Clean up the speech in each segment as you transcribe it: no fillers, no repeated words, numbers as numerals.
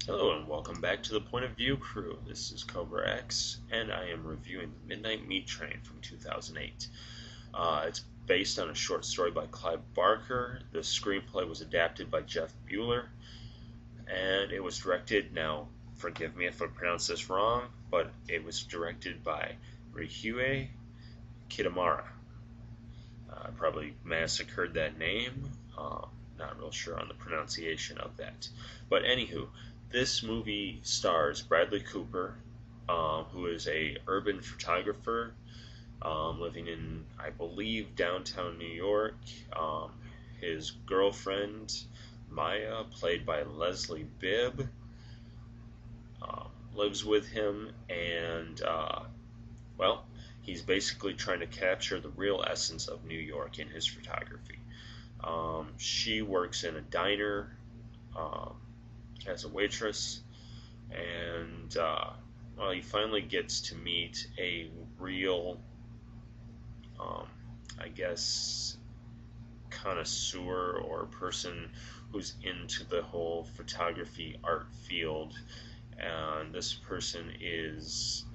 Hello and welcome back to the Point of View crew. This is Cobra X, and I am reviewing The Midnight Meat Train from 2008. It's based on a short story by Clive Barker. The screenplay was adapted by Jeff Bueller, and it was directed, now forgive me if I pronounce this wrong, but it was directed by Ryuhei Kitamura. I probably massacred that name. Not real sure on the pronunciation of that. But anywho, this movie stars Bradley Cooper, who is a urban photographer living in, I believe, downtown New York. His girlfriend, Maya, played by Leslie Bibb, lives with him, and well, he's basically trying to capture the real essence of New York in his photography. She works in a diner um, as a waitress, and well, he finally gets to meet a real, um, I guess, connoisseur or person who's into the whole photography art field. And this person is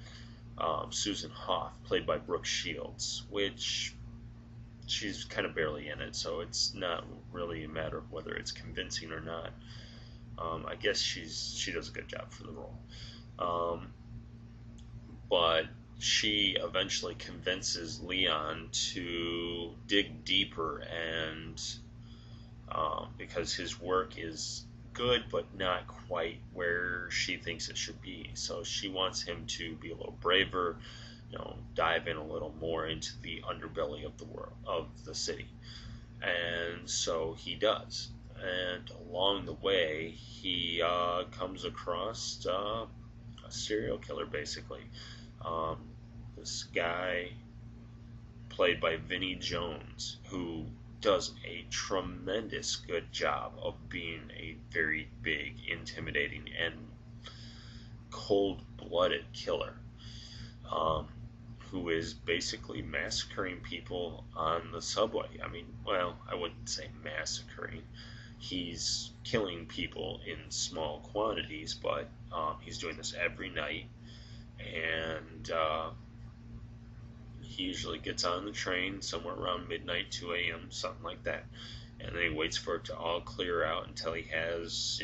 Susan Hoff, played by Brooke Shields, which she's kind of barely in it, so it's not really a matter of whether it's convincing or not. I guess she does a good job for the role. Um, but she eventually convinces Leon to dig deeper, and because his work is good but not quite where she thinks it should be, so she wants him to be a little braver, dive in a little more into the underbelly of the world of the city. And so he does. And along the way, he comes across a serial killer, basically. Um, this guy, played by Vinnie Jones, who does a tremendous good job of being a very big, intimidating, and cold blooded killer. Um, who is basically massacring people on the subway. I mean, well, I wouldn't say massacring. He's killing people in small quantities, but he's doing this every night, and he usually gets on the train somewhere around midnight, 2 a.m., something like that, and then he waits for it to all clear out until he has,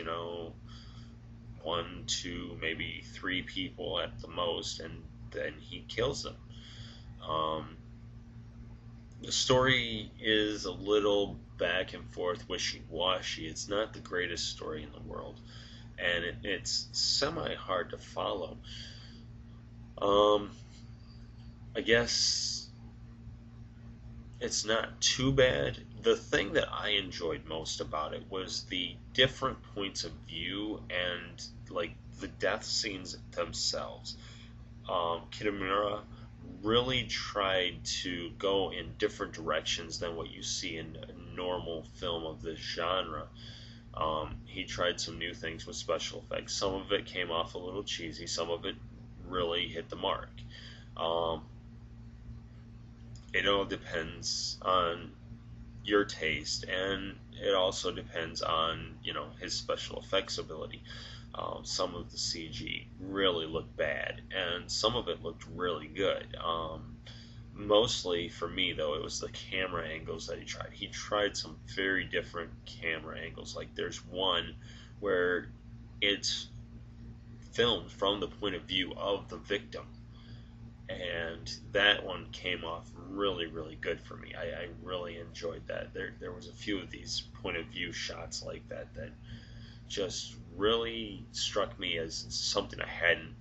one, two, maybe three people at the most, and then he kills them. Um, the story is a little back and forth, wishy washy. It's not the greatest story in the world, and it's semi hard to follow. Um, I guess it's not too bad. The thing that I enjoyed most about it was the different points of view and like the death scenes themselves. Kitamura really tried to go in different directions than what you see in a normal film of this genre. He tried some new things with special effects. Some of it came off a little cheesy, some of it really hit the mark. Um, it all depends on your taste, and it also depends on his special effects ability. Some of the CG really looked bad, and some of it looked really good. Mostly for me, though, it was the camera angles that he tried. He tried some very different camera angles. Like there's one where it's filmed from the point of view of the victim, and that one came off really, really good for me. I really enjoyed that. There was a few of these point of view shots like that that just really struck me as something I hadn't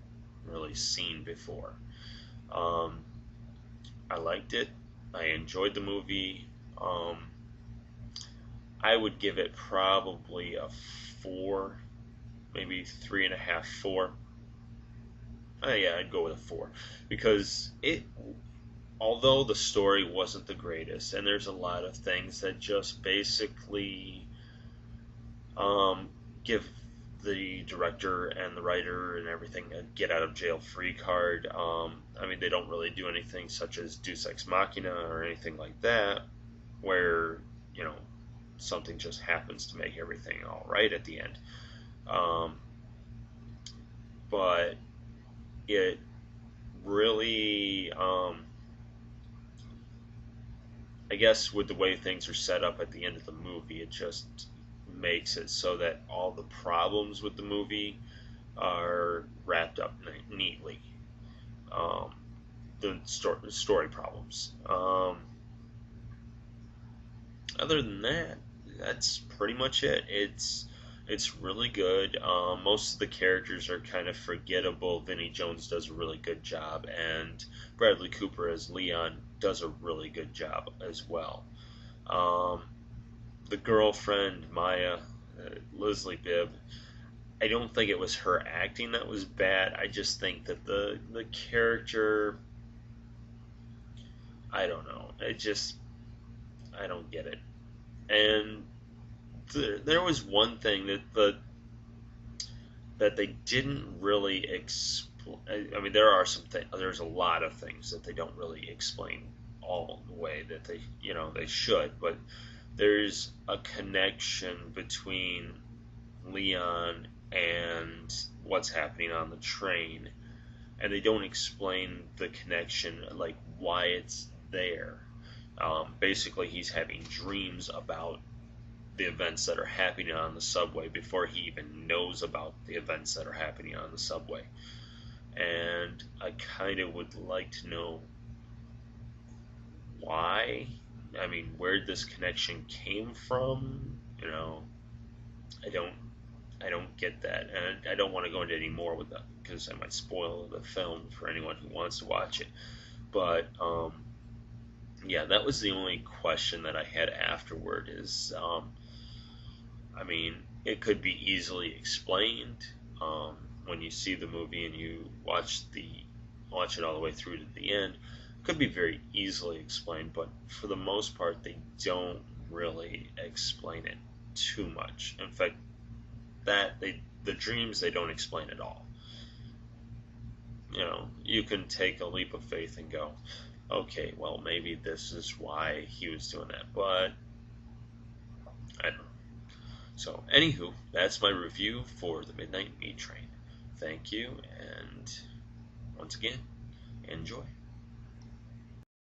really seen before. Um, I liked it. I enjoyed the movie. Um, I would give it probably a 4, maybe 3.5, 4. Yeah, I'd go with a 4 because although the story wasn't the greatest, and there's a lot of things that just basically um, give the director and the writer and everything a get out of jail free card. I mean, they don't really do anything such as Deus Ex Machina or anything like that, where you know something just happens to make everything all right at the end. Um, but it really, I guess, with the way things are set up at the end of the movie, it just makes it so that all the problems with the movie are wrapped up neatly. Um, the story problems. Other than that, that's pretty much it. It's really good. Most of the characters are kind of forgettable. Vinnie Jones does a really good job, and Bradley Cooper as Leon does a really good job as well. Um, the girlfriend Maya, Leslie Bibb, I don't think it was her acting that was bad. I just think that the character, I don't know. I don't get it. And there was one thing that they didn't really explain. I mean, there are some things. There's a lot of things that they don't really explain all the way that they should. But there's a connection between Leon and what's happening on the train, and they don't explain the connection, like why it's there. Basically, he's having dreams about the events that are happening on the subway before he even knows about the events that are happening on the subway. And I kind of would like to know why. I mean, where this connection came from. I don't I don't get that, and I don't want to go into any more with that because I might spoil the film for anyone who wants to watch it. But yeah, that was the only question that I had afterward. I mean, it could be easily explained when you see the movie and you watch it all the way through to the end. It could be very easily explained, but for the most part, they don't really explain it too much. In fact, the dreams they don't explain at all. You can take a leap of faith and go, okay, well, maybe this is why he was doing that, but I don't know. So, anywho, that's my review for The Midnight Meat Train. Thank you, and once again, enjoy.